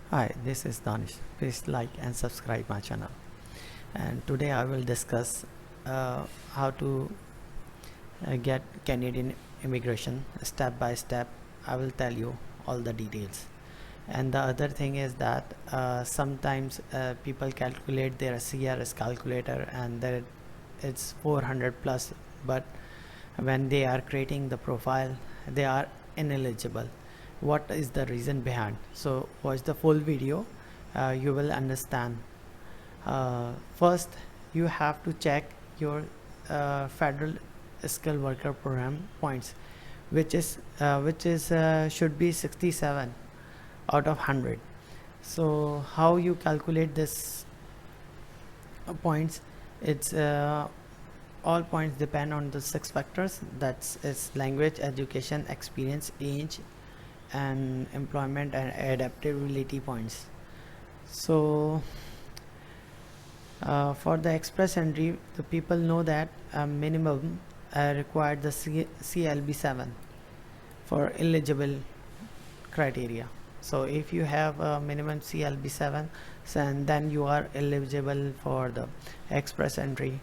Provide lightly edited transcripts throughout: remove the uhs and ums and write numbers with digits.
Hi, this is Danish. Please like and subscribe my channel. And today I will discuss how to get Canadian immigration step by step. I will tell you all the details. And the other thing is that sometimes people calculate their CRS calculator and that it's 400 plus, but when they are creating the profile, they are ineligible. What is the reason behind? So watch the full video. You will understand. First, you have to check your federal skilled worker program points, which is should be 67 out of 100. So how you calculate this points? It's all points depend on the 6 factors. That's its language, education, experience, age, and employment and adaptability points. So for the express entry, the people know that minimum required the CLB 7 for eligible criteria. So if you have a minimum CLB 7, then you are eligible for the express entry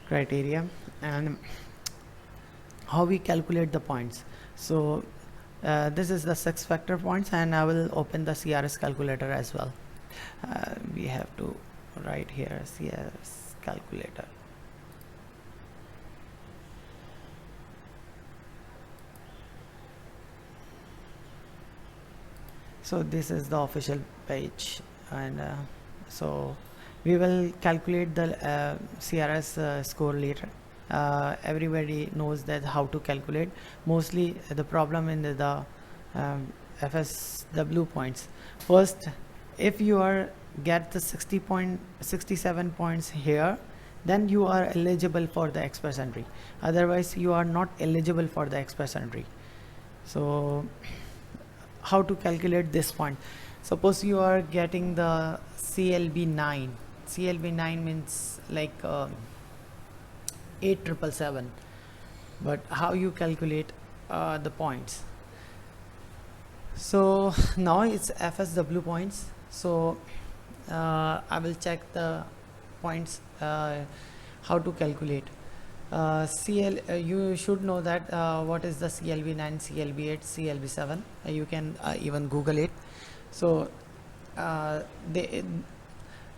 criteria. And how we calculate the points? So this is the 6 factor points, and I will open the CRS calculator as well. We have to write here CRS calculator. So this is the official page, and so we will calculate the CRS score later. Everybody knows that how to calculate. Mostly the problem in the FSW points. First, if you are get the 67 points here, then you are eligible for the express entry. Otherwise you are not eligible for the express entry. So how to calculate this point? Suppose you are getting the CLB 9. CLB 9 means like 8777, but how you calculate the points? So now it's FSW points. So I will check the points, how to calculate. You should know that what is the CLB 9, CLB 8, CLB 7. You can even Google it. So after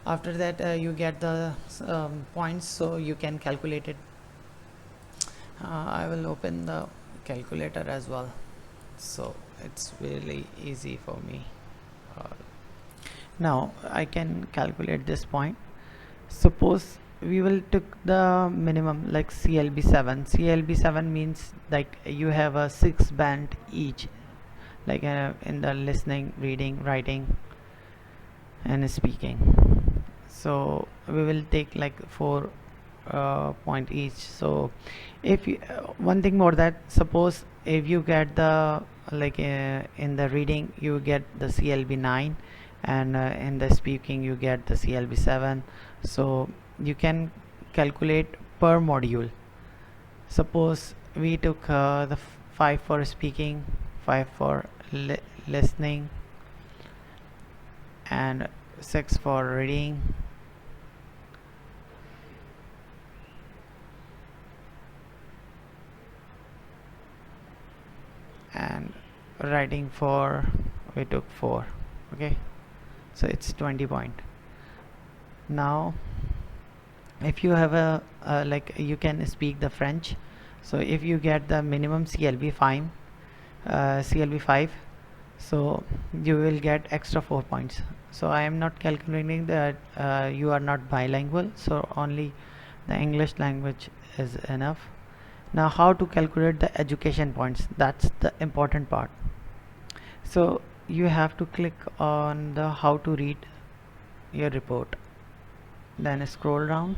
that you get the points, so you can calculate it. I will open the calculator as well, so it's really easy for me. Now I can calculate this point. Suppose we will took the minimum like CLB 7. CLB 7 means like you have a 6 band each, like in the listening, reading, writing, and speaking. So we will take like 4 point each. So if you, one thing more, that suppose if you get the like in the reading you get the CLB 9, and in the speaking you get the CLB 7, so you can calculate per module. Suppose we took the 5 for speaking, 5 for listening, and 6 for reading, and writing for we took 4. Okay, so it's 20 point. Now if you have a like you can speak the French, so if you get the minimum CLB 5, so you will get extra 4 points. So I am not calculating that you are not bilingual, so only the English language is enough. Now how to calculate the education points? That's the important part. So you have to click on the how to read your report, then scroll down.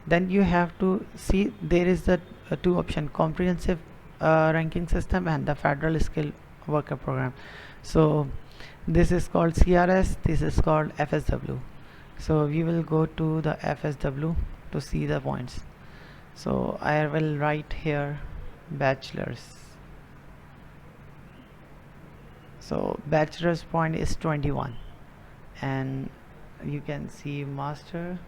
Then you have to see there is the two option: comprehensive ranking system and the federal skill worker program. So this is called CRS, this is called FSW. So we will go to the FSW to see the points. So I will write here bachelor's. So bachelor's point is 21, and you can see master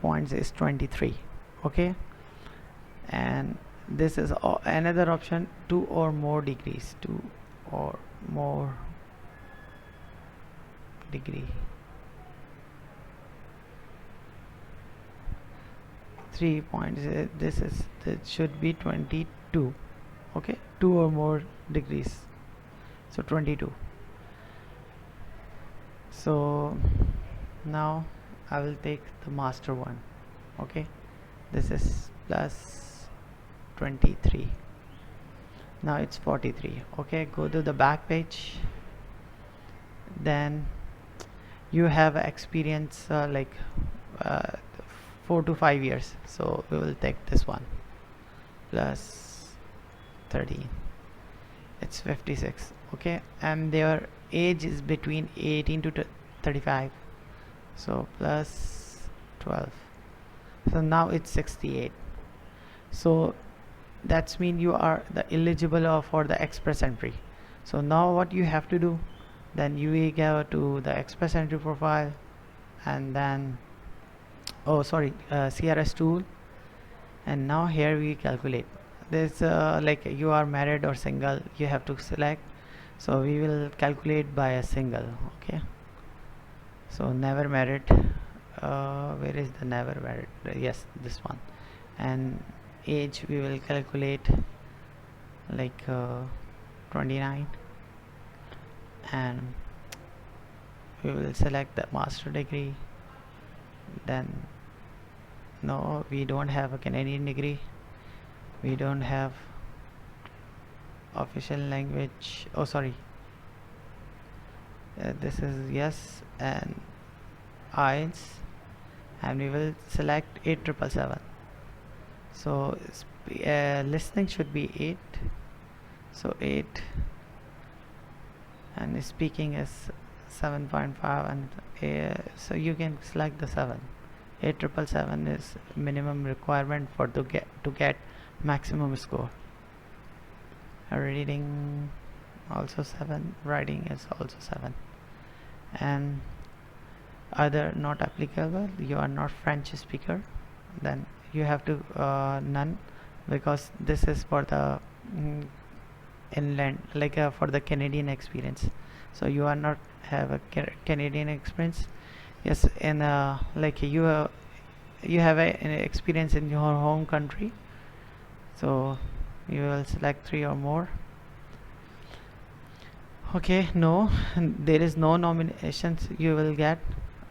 points is 23. Okay, and this is another option, 2 or more degrees, 2 or more degree. 3 points, this should be 22. Okay, 2 or more degrees, so 22. So now I will take the master one. Okay, this is plus 23. Now it's 43. Okay, go to the back page. Then you have experience like uh, 4 to 5 years, so we will take this one, plus 13, it's 56. Okay, and their age is between 18 to 35, so plus 12, so now it's 68. So that's mean you are the eligible for the express entry. So now what you have to do, then you will go to the express entry profile, and then CRS tool, and now here we calculate this, like you are married or single, you have to select. So we will calculate by a single. Okay, so never married, where is the never married? Yes, this one. And age we will calculate like 29, and we will select the master degree. Then no, we don't have a Canadian degree, we don't have official language. This is yes, and IELTS, and we will select 8777. So listening should be 8, so 8, and speaking is 7.5, and so you can select the 7. 8777 is minimum requirement for to get maximum score. Reading also 7, writing is also 7, and other not applicable. You are not French speaker, then you have to none, because this is for the inland, like for the Canadian experience. So you are not have a Canadian experience. Yes, in like you have an experience in your home country, so you will select 3 or more. Okay, no, there is no nominations you will get,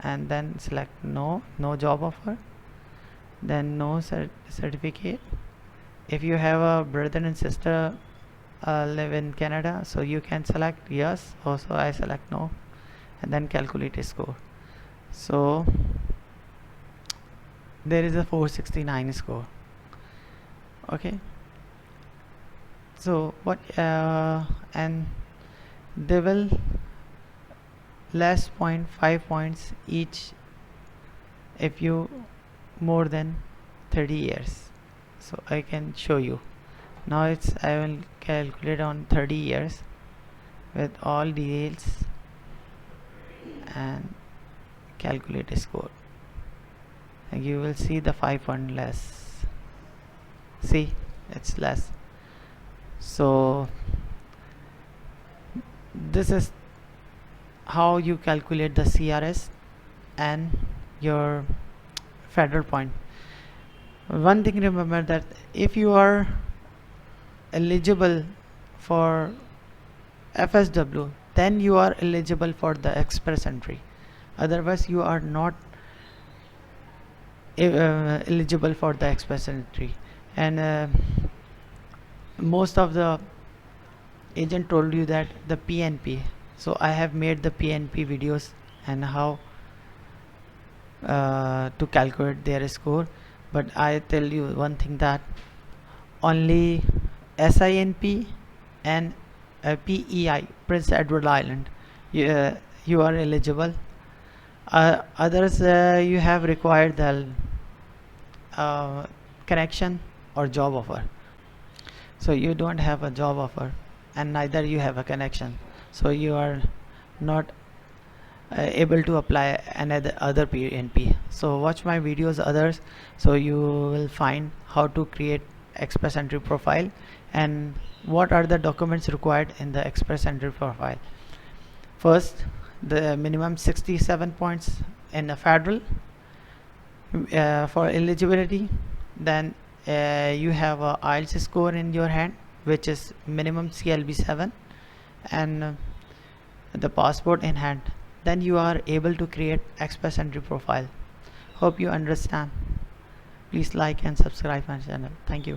and then select no job offer, then no certificate. If you have a brother and sister live in Canada, so you can select yes. Also I select no, and then calculate a score. So there is a 469 score. Okay, so what and they will less 0.5 points each if you more than 30 years. So I can show you now. I will calculate on 30 years with all details and calculate a score, and you will see the 5 point less. See, it's less. So this is how you calculate the CRS and your federal point. One thing, remember that if you are eligible for FSW, then you are eligible for the express entry. Otherwise you are not eligible for the express entry. And most of the agent told you that the PNP, so I have made the PNP videos and how to calculate their score. But I tell you one thing, that only SINP and PEI, Prince Edward Island, you are eligible. Others you have required the connection or job offer. So you don't have a job offer and neither you have a connection, so you are not able to apply another other PNP. So watch my videos others, so you will find how to create express entry profile and what are the documents required in the express entry profile. First, the minimum 67 points in a federal for eligibility. Then you have a IELTS score in your hand, which is minimum CLB 7, and the passport in hand. Then you are able to create express entry profile. Hope you understand. Please like and subscribe my channel. Thank you.